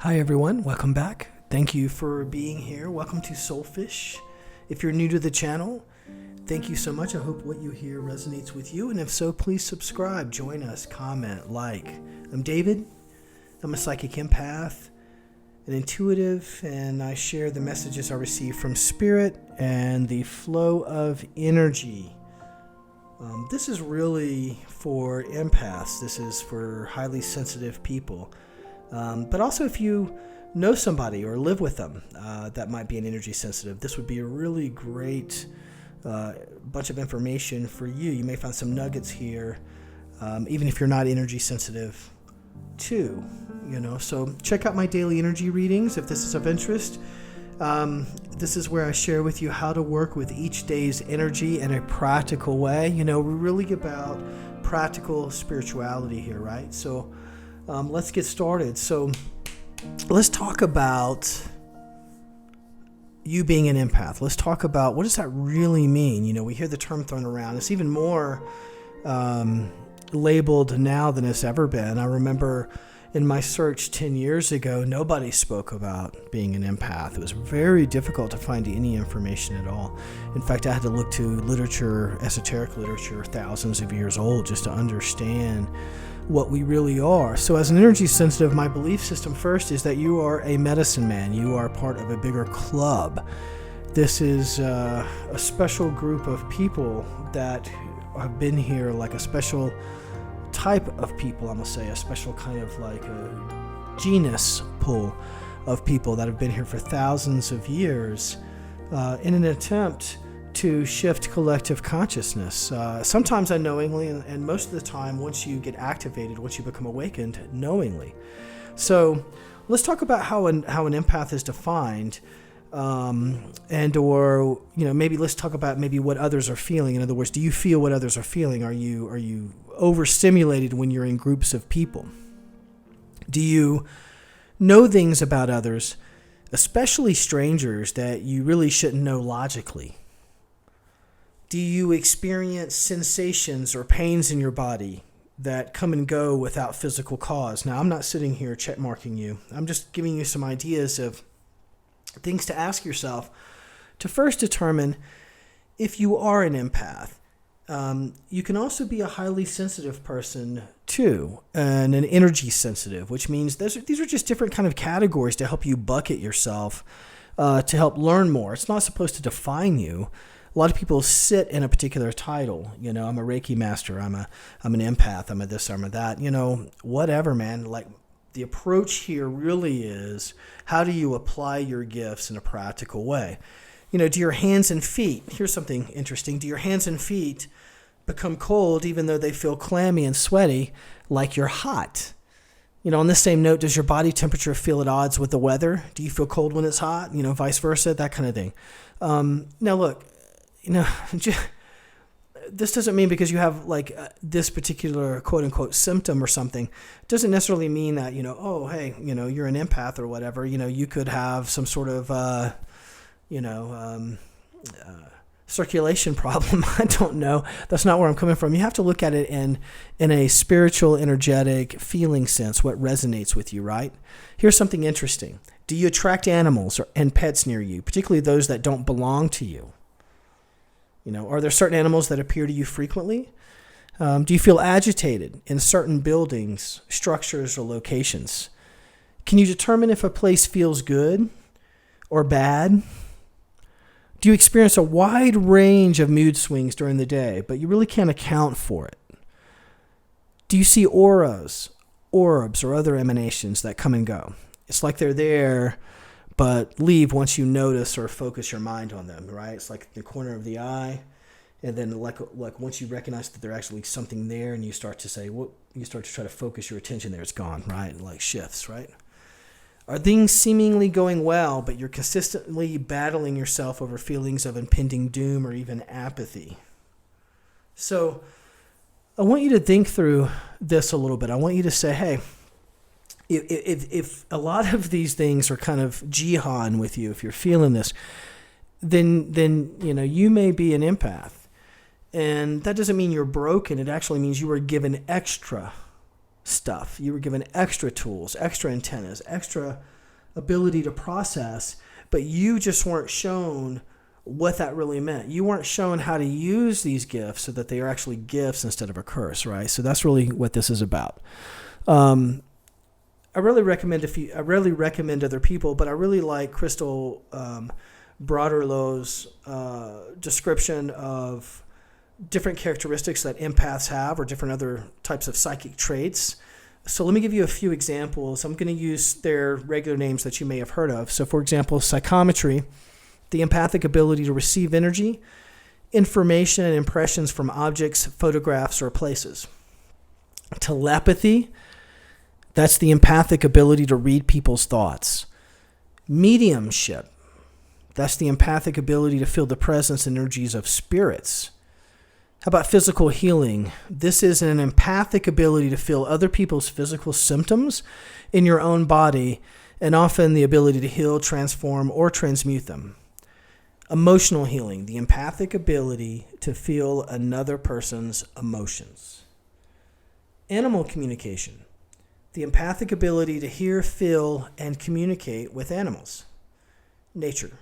Hi everyone, welcome back. Thank you for being here. Welcome to Soulfish. If you're new to the channel, thank you so much. I hope what you hear resonates with you, and if so, please subscribe, join us, comment, like. I'm David. I'm a psychic empath, an intuitive, and I share the messages I receive from spirit and the flow of energy. This is really for empaths. This is for highly sensitive people. But also if you know somebody or live with them that might be an energy sensitive, this would be a really great bunch of information for you. You may find some nuggets here, even if you're not energy sensitive too, So check out my daily energy readings if this is of interest. This is where I share with you how to work with each day's energy in a practical way. We're really about practical spirituality here, right? So let's get started. So let's talk about you being an empath. Let's talk about what does that really mean? We hear the term thrown around. It's even more labeled now than it's ever been. I remember in my search 10 years ago, nobody spoke about being an empath. It was very difficult to find any information at all. In fact, I had to look to literature, esoteric literature, thousands of years old, just to understand what we really are. So as an energy sensitive, my belief system first is that you are a medicine man. You are part of a bigger club. This is a special group of people that have been here, like a special type of people, I'm going to say, a special kind of like a genus pool of people that have been here for thousands of years in an attempt to shift collective consciousness, sometimes unknowingly, and most of the time once you get activated, once you become awakened, knowingly. So let's talk about how an empath is defined, or maybe let's talk about maybe what others are feeling. In other words, do you feel what others are feeling? Are you overstimulated when you're in groups of people? Do you know things about others, especially strangers, that you really shouldn't know logically? Do you experience sensations or pains in your body that come and go without physical cause? Now, I'm not sitting here check marking you. I'm just giving you some ideas of things to ask yourself to first determine if you are an empath. You can also be a highly sensitive person too, and an energy sensitive, which means these are just different kind of categories to help you bucket yourself, to help learn more. It's not supposed to define you. A lot of people sit in a particular title. I'm a Reiki master. I'm an empath. I'm a this. I'm a that. Whatever, man. Like, the approach here really is, how do you apply your gifts in a practical way? Do your hands and feet, here's something interesting, do your hands and feet become cold even though they feel clammy and sweaty like you're hot? On the same note, does your body temperature feel at odds with the weather? Do you feel cold when it's hot? Vice versa, that kind of thing. Now look, this doesn't mean because you have like this particular quote unquote symptom or something, it doesn't necessarily mean that, oh, hey, you're an empath or whatever. You could have some sort of, circulation problem. I don't know. That's not where I'm coming from. You have to look at it in a spiritual, energetic, feeling sense, what resonates with you, right? Here's something interesting. Do you attract animals and pets near you, particularly those that don't belong to you? Are there certain animals that appear to you frequently? Do you feel agitated in certain buildings, structures, or locations? Can you determine if a place feels good or bad? Do you experience a wide range of mood swings during the day, but you really can't account for it? Do you see auras, orbs, or other emanations that come and go? It's like they're there, but leave once you notice or focus your mind on them, right? It's like the corner of the eye, and then like once you recognize that there's actually something there, and you start to say, you start to try to focus your attention there, it's gone, right? Like shifts, right? Are things seemingly going well, but you're consistently battling yourself over feelings of impending doom or even apathy? So I want you to think through this a little bit. I want you to say, hey, if a lot of these things are kind of jihan with you, if you're feeling this, then you may be an empath. And that doesn't mean you're broken. It actually means you were given extra stuff. You were given extra tools, extra antennas, extra ability to process, but you just weren't shown what that really meant. You weren't shown how to use these gifts so that they are actually gifts instead of a curse, right? So that's really what this is about. I really recommend I rarely recommend other people, but I really like Crystal Broderlow's description of different characteristics that empaths have, or different other types of psychic traits. So let me give you a few examples. I'm going to use their regular names that you may have heard of. So for example, psychometry, the empathic ability to receive energy, information, and impressions from objects, photographs, or places. Telepathy, that's the empathic ability to read people's thoughts. Mediumship, that's the empathic ability to feel the presence and energies of spirits. How about physical healing? This is an empathic ability to feel other people's physical symptoms in your own body, and often the ability to heal, transform, or transmute them. Emotional healing, the empathic ability to feel another person's emotions. Animal communication, the empathic ability to hear, feel, and communicate with animals. Nature,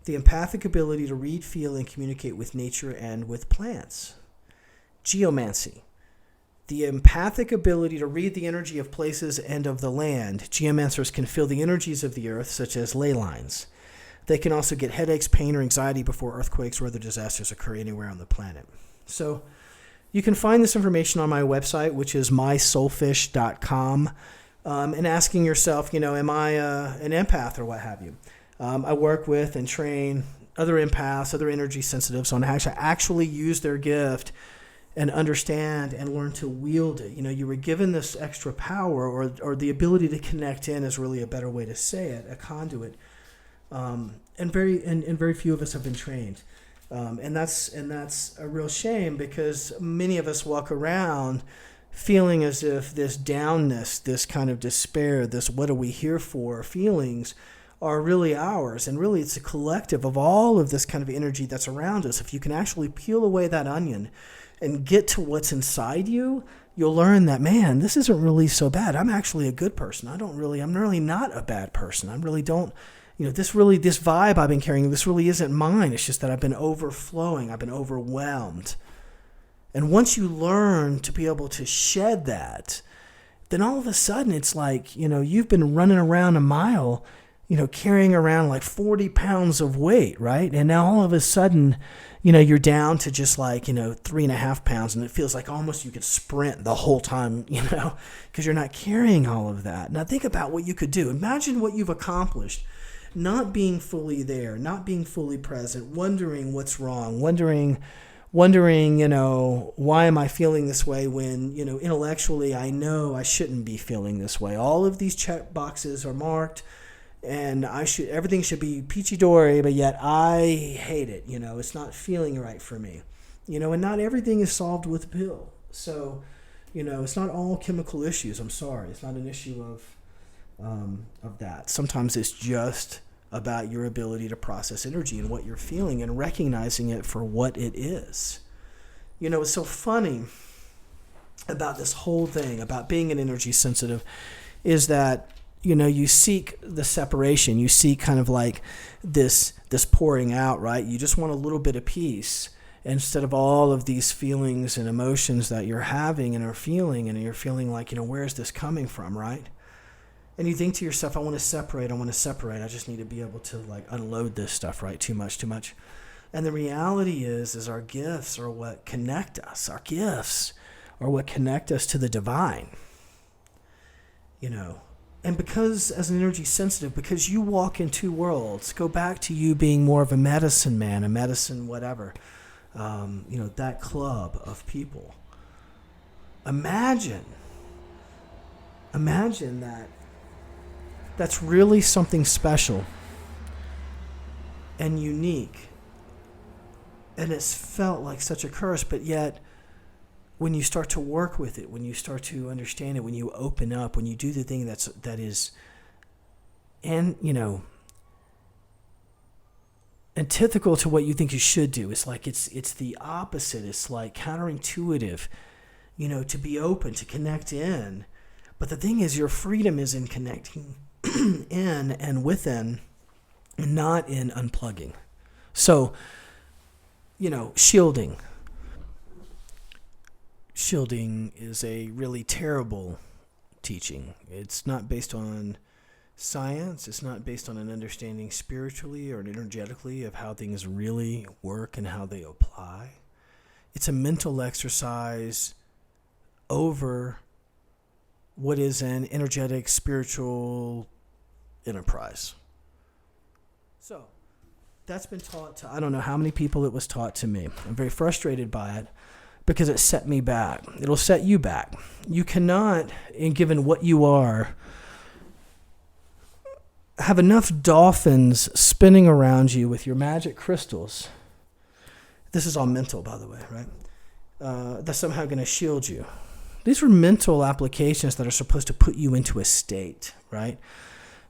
the empathic ability to read, feel, and communicate with nature and with plants. Geomancy, the empathic ability to read the energy of places and of the land. Geomancers can feel the energies of the earth, such as ley lines. They can also get headaches, pain, or anxiety before earthquakes or other disasters occur anywhere on the planet. So you can find this information on my website, which is mysoulfish.com, and asking yourself, am I an empath or what have you? I work with and train other empaths, other energy sensitives on how to actually use their gift and understand and learn to wield it. You were given this extra power, or the ability to connect in is really a better way to say it, a conduit. And very few of us have been trained. And that's a real shame, because many of us walk around feeling as if this downness, this kind of despair, this what are we here for feelings are really ours. And really it's a collective of all of this kind of energy that's around us. If you can actually peel away that onion and get to what's inside you, you'll learn that, man, this isn't really so bad. I'm actually a good person. I'm really not a bad person. I really don't, this vibe I've been carrying, this really isn't mine. It's just that I've been overflowing. I've been overwhelmed. And once you learn to be able to shed that, then all of a sudden it's like, you've been running around a mile, carrying around like 40 pounds of weight, right? And now all of a sudden, you're down to just like, 3.5 pounds, and it feels like almost you could sprint the whole time, because you're not carrying all of that. Now think about what you could do. Imagine what you've accomplished, not being fully there, not being fully present, wondering what's wrong, wondering, why am I feeling this way when, intellectually I know I shouldn't be feeling this way. All of these check boxes are marked, and everything should be peachy dory, but yet I hate it. It's not feeling right for me. And not everything is solved with a pill. So, it's not all chemical issues. I'm sorry. It's not an issue of that. Sometimes it's just about your ability to process energy and what you're feeling and recognizing it for what it is. It's so funny about this whole thing, about being an energy sensitive, is that you seek the separation. You seek kind of like this pouring out, right? You just want a little bit of peace instead of all of these feelings and emotions that you're having and are feeling, and you're feeling like, where is this coming from, right? And you think to yourself, I want to separate. I just need to be able to like unload this stuff, right? Too much. And the reality is our gifts are what connect us. Our gifts are what connect us to the divine, And because, as an energy sensitive, because you walk in two worlds, go back to you being more of a medicine man, a medicine whatever, that club of people. Imagine that that's really something special and unique. And it's felt like such a curse, but yet when you start to work with it, when you start to understand it, when you open up, when you do the thing that is, and antithetical to what you think you should do. It's like it's the opposite. It's like counterintuitive, to be open, to connect in. But the thing is, your freedom is in connecting in and within, not in unplugging. So, shielding. Shielding is a really terrible teaching. It's not based on science. It's not based on an understanding spiritually or energetically of how things really work and how they apply. It's a mental exercise over what is an energetic, spiritual enterprise. So, that's been taught to, I don't know how many people it was taught to me. I'm very frustrated by it because it set me back. It'll set you back. You cannot, given what you are, have enough dolphins spinning around you with your magic crystals. This is all mental, by the way, right? That's somehow going to shield you. These are mental applications that are supposed to put you into a state, right?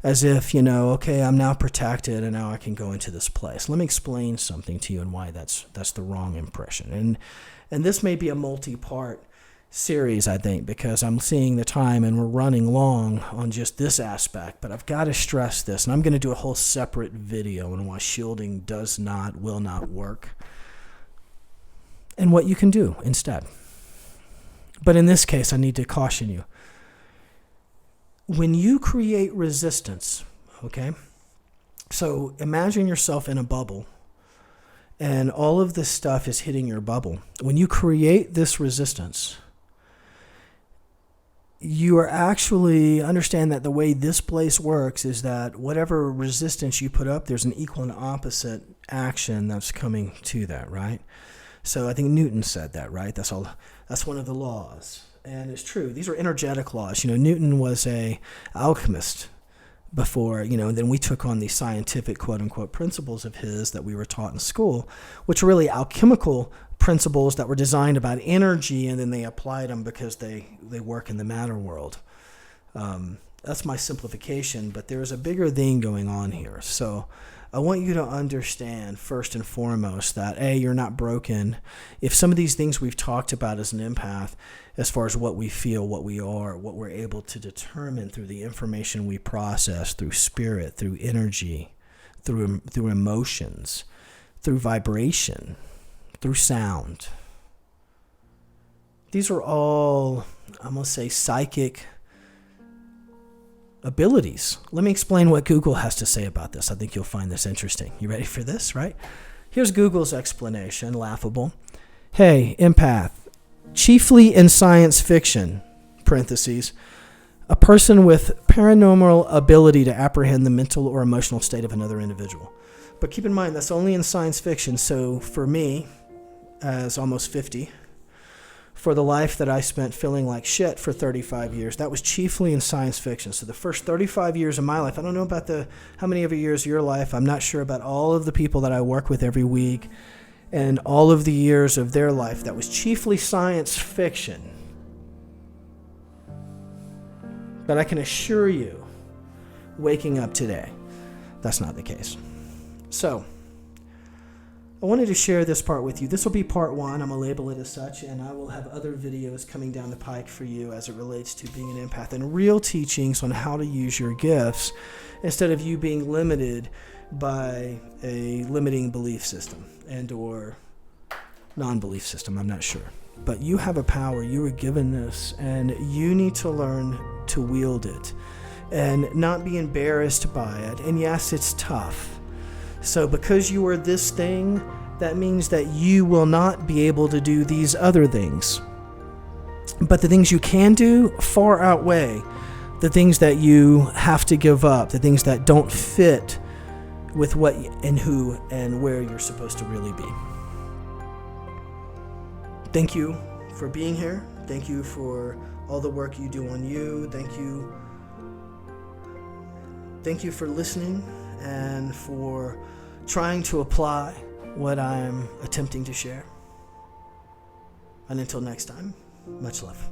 As if, okay, I'm now protected and now I can go into this place. Let me explain something to you and why that's the wrong impression. And this may be a multi-part series, I think, because I'm seeing the time and we're running long on just this aspect, but I've got to stress this, and I'm going to do a whole separate video on why shielding will not work, and what you can do instead. But in this case, I need to caution you. When you create resistance, okay, so imagine yourself in a bubble and all of this stuff is hitting your bubble. When you create this resistance, you are actually understand that the way this place works is that whatever resistance you put up, there's an equal and opposite action that's coming to that, right? So I think Newton said that, right? That's one of the laws. And it's true. These are energetic laws. Newton was a alchemist before, then we took on these scientific quote-unquote principles of his that we were taught in school, which are really alchemical principles that were designed about energy, and then they applied them because they work in the matter world. That's my simplification, but there's a bigger thing going on here. So I want you to understand first and foremost that A, you're not broken. If some of these things we've talked about as an empath, as far as what we feel, what we are, what we're able to determine through the information we process, through spirit, through energy, through emotions, through vibration, through sound. These are all, I'm going to say, psychic abilities. Let me explain what Google has to say about this. I think you'll find this interesting. You ready for this, right? Here's Google's explanation, laughable. Hey, empath, chiefly in science fiction, parentheses, a person with paranormal ability to apprehend the mental or emotional state of another individual. But keep in mind, that's only in science fiction. So for me, as almost 50, for the life that I spent feeling like shit for 35 years, that was chiefly in science fiction. So the first 35 years of my life, I don't know about how many of years of your life, I'm not sure about all of the people that I work with every week and all of the years of their life, that was chiefly science fiction. But I can assure you, waking up today, that's not the case. So I wanted to share this part with you. This will be part one. I'm going to label it as such, and I will have other videos coming down the pike for you as it relates to being an empath and real teachings on how to use your gifts instead of you being limited by a limiting belief system and or non-belief system. I'm not sure. But you have a power. You were given this, and you need to learn to wield it and not be embarrassed by it. And yes, it's tough. So because you are this thing, that means that you will not be able to do these other things. But the things you can do far outweigh the things that you have to give up, the things that don't fit with what and who and where you're supposed to really be. Thank you for being here. Thank you for all the work you do on you. Thank you. Thank you for listening and for trying to apply what I'm attempting to share. And until next time, much love.